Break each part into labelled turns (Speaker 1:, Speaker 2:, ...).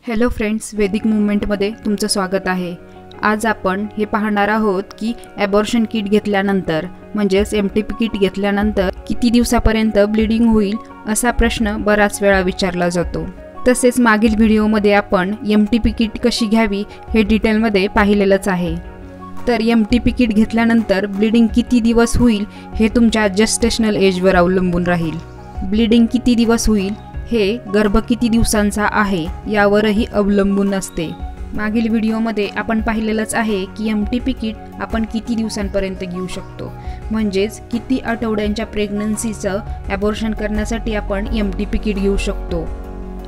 Speaker 1: Hello friends, वैदिक मूवमेंटमध्ये तुमचं स्वागत आहे। आज आपण हे पाहणार आहोत की ॲबॉर्शन किट घेतल्यानंतर म्हणजेच एमटीपी किट घेतल्यानंतर किती दिवसापर्यंत ब्लीडिंग होईल असा प्रश्न बराच वेळा विचारला जातो। तसेच मागील व्हिडिओमध्ये आपण एमटीपी किट कशी घ्यावी हे डिटेलमध्ये पाहिलेलंच आहे। तर एमटीपी किट घेतल्यानंतर ब्लीडिंग किती दिवस होईल हे तुमच्या जेस्टेशनल एजवर अवलंबून राहील। ब्लीडिंग किती दिवस होईल हे गर्भ किती दिवसांचा आहे यावरही अवलंबून असते। मागील व्हिडिओमध्ये आपण पाहिलेलंच आहे की एमटीपी किट आपण किती दिवसांपर्यंत घेऊ शकतो, म्हणजेच किती आठवड्यांच्या प्रेग्नन्सीचं ॲबॉर्शन करण्यासाठी आपण एमटीपी किट घेऊ शकतो।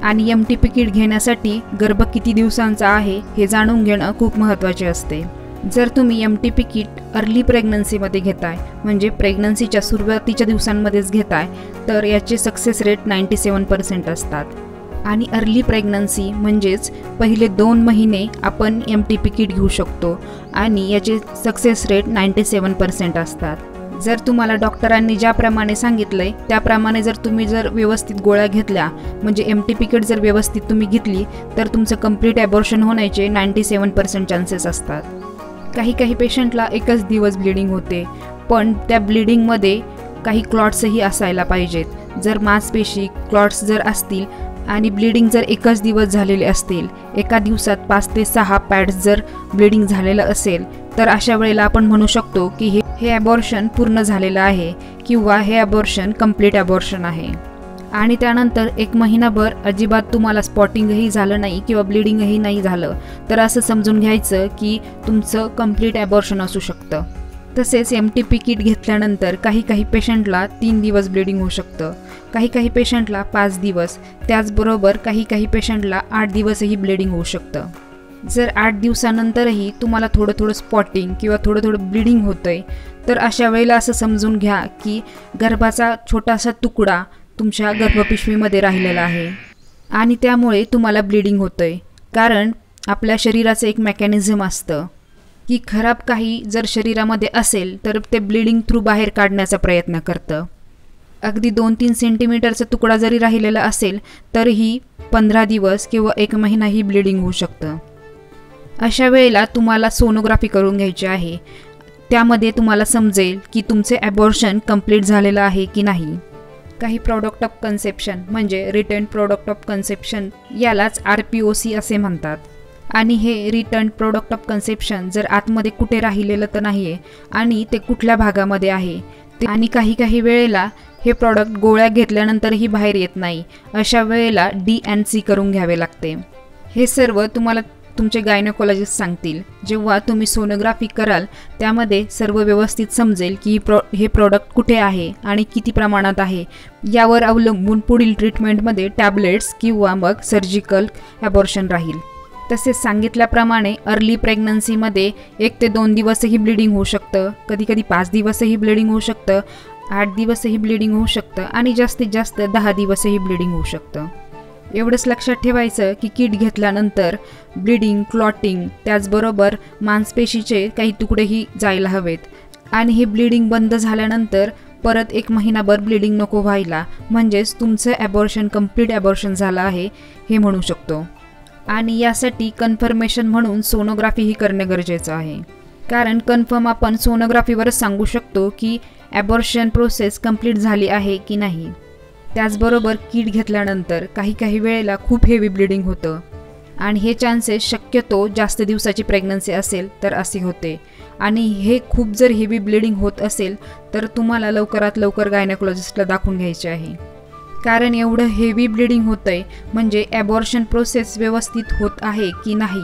Speaker 1: आणि एमटीपी किट घेण्यासाठी गर्भ किती दिवसांचा आहे हे जाणून घेणं खूप महत्त्वाचे असते। जर तुम्ही एमटीपी किट अर्ली प्रेग्नन्सीमध्ये घेताय म्हणजे प्रेग्नन्सीच्या सुरुवातीच्या दिवसांमध्येच घेताय तर याचे सक्सेस रेट 97% असतात। आणि अर्ली प्रेग्नन्सी म्हणजेच पहिले 2 महिने आपण एमटीपी किट घेऊ शकतो आणि याचे सक्सेस रेट 97% असतात। जर तुम्हाला डॉक्टरांनी ज्याप्रमाणे सांगितलंय त्याप्रमाणे जर तुम्ही व्यवस्थित गोळ्या घेतल्या म्हणजे एमटीपी किट जर व्यवस्थित तुम्ही घेतली तर तुमचं कंप्लीट ॲबॉर्शन होण्याचे 97% चान्सेस असतात। काही पेशंटला एकच दिवस ब्लीडिंग होते, पण त्या ब्लीडिंगमध्ये काही क्लॉट्सही असायला पाहिजेत। जर मांसपेशी क्लॉट्स जर असतील आणि ब्लीडिंग जर एकच दिवस झालेले असतील, एका दिवसात 5 ते 6 पॅड्स जर ब्लीडिंग झालेलं असेल तर अशा वेळेला आपण म्हणू शकतो की हे ॲबॉर्शन पूर्ण झालेलं आहे किंवा हे ॲबॉर्शन कंप्लीट ॲबॉर्शन आहे। आणि त्यानंतर 1 महिनाभर अजिबात तुम्हाला स्पॉटिंगही झालं नाही किंवा ब्लीडिंगही नाही झालं तर असं समजून घ्यायचं की तुमचं कंप्लीट ॲबॉर्शन असू शकतं। तसेच एमटीपी किट घेतल्यानंतर काही पेशंटला 3 दिवस ब्लीडिंग होऊ शकतं, काही पेशंटला 5 दिवस, त्याचबरोबर काही पेशंटला 8 दिवसही ब्लीडिंग होऊ शकतं। जर 8 दिवसानंतरही तुम्हाला थोडं स्पॉटिंग किंवा थोडं ब्लीडिंग होतंय तर अशा वेळेला असं समजून घ्या की गर्भाचा छोटासा तुकडा तुमच्या गर्भपिशवीमध्ये राहिलेला आहे आणि त्यामुळे तुम्हाला ब्लीडिंग होतंय। कारण आपल्या शरीराचं एक मेकॅनिझम असतं की खराब काही जर शरीरामध्ये असेल तर ते ब्लीडिंग थ्रू बाहेर काढण्याचा प्रयत्न करतं। अगदी 2-3 सेंटीमीटरचा तुकडा जरी राहिलेला असेल तरीही 15 दिवस किंवा 1 महिनाही ब्लीडिंग होऊ शकतं। अशा वेळेला तुम्हाला सोनोग्राफी करून घ्यायची आहे, त्यामध्ये तुम्हाला समजेल की तुमचे ॲबॉर्शन कंप्लीट झालेलं आहे की नाही। काही प्रॉडक्ट ऑफ कन्सेप्शन म्हणजे रिटर्न प्रॉडक्ट ऑफ कन्सेप्शन यालाच RPOC असे म्हणतात। आणि हे रिटर्न प्रॉडक्ट ऑफ कन्सेप्शन जर आतमध्ये कुठे राहिलेलं तर नाही आहे आणि ते कुठल्या भागामध्ये आहे ते, आणि काही वेळेला हे प्रॉडक्ट गोळ्या घेतल्यानंतरही बाहेर येत नाही, अशा वेळेला DNC करून घ्यावे लागते। हे सर्व तुम्हाला तुमचे गायनेकोलॉजिस्ट सांगतील। जेव्हा तुम्ही सोनोग्राफी कराल त्यामध्ये सर्व व्यवस्थित समजेल की हे प्रॉडक्ट कुठे आहे आणि किती प्रमाणात आहे, यावर अवलंबून पुढील ट्रीटमेंटमध्ये टॅबलेट्स किंवा मग सर्जिकल ॲबॉर्शन राहील। तसेच सांगितल्याप्रमाणे अर्ली प्रेग्नन्सीमध्ये 1 ते 2 दिवसही ब्लीडिंग होऊ शकतं, कधी 5 दिवसही ब्लीडिंग होऊ शकतं, 8 दिवसही ब्लीडिंग होऊ शकतं आणि जास्तीत जास्त 10 दिवसही ब्लीडिंग होऊ शकतं। एवढंच लक्षात ठेवायचं की किट घेतल्यानंतर ब्लीडिंग, क्लॉटिंग, त्याचबरोबर मांसपेशीचे काही तुकडेही जायला हवेत आणि हे ब्लीडिंग बंद झाल्यानंतर परत 1 महिनाभर ब्लीडिंग नको व्हायला, म्हणजेच तुमचं ॲबॉर्शन कंप्लीट ॲबॉर्शन झालं आहे हे म्हणू शकतो। आणि यासाठी कन्फर्मेशन म्हणून सोनोग्राफीही करणं गरजेचं आहे, कारण कन्फर्म आपण सोनोग्राफीवरच सांगू शकतो की ॲबॉर्शन प्रोसेस कंप्लीट झाली आहे की नाही। त्याचबरोबर किट घेतल्यानंतर काही वेळेला खूप हेवी ब्लीडिंग होतं आणि हे चान्सेस शक्यतो जास्त दिवसाची प्रेग्नन्सी असेल तर असे होते। आणि हे खूप जर हेवी ब्लीडिंग होत असेल तर तुम्हाला लवकरात लवकर गायनेकोलॉजिस्टला दाखवून घ्यायचे आहे, कारण एवढं हेवी ब्लीडिंग होतंय म्हणजे ॲबॉर्शन प्रोसेस व्यवस्थित होत आहे की नाही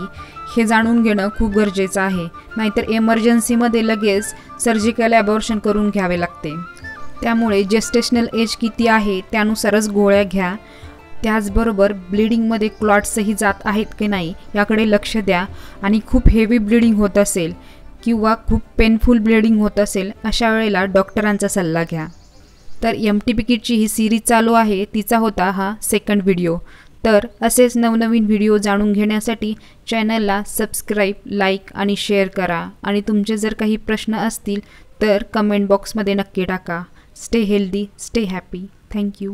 Speaker 1: हे जाणून घेणं खूप गरजेचं आहे, नाहीतर एमर्जन्सीमध्ये लगेच सर्जिकल ॲबॉर्शन करून घ्यावे लागते। त्यामुळे जेस्टेशनल एज किती आहे त्यानुसारच गोळ्या घ्या, त्याचबरोबर ब्लीडिंगमध्ये क्लॉट्सही जात आहेत की नाही याकडे लक्ष द्या। आणि खूप हेवी ब्लीडिंग होत असेल किंवा खूप पेनफुल ब्लीडिंग होत असेल अशा वेळेला डॉक्टरांचा सल्ला घ्या। तर एमटीपी किटची ही सिरीज चालू आहे, तिचा होता हा 2nd व्हिडिओ। तर असेच नवनवीन व्हिडिओ जाणून घेण्यासाठी चॅनलला सबस्क्राईब, लाईक आणि शेअर करा। आणि तुमचे जर काही प्रश्न असतील तर कमेंट बॉक्समध्ये नक्की टाका। Stay healthy, stay happy. Thank you.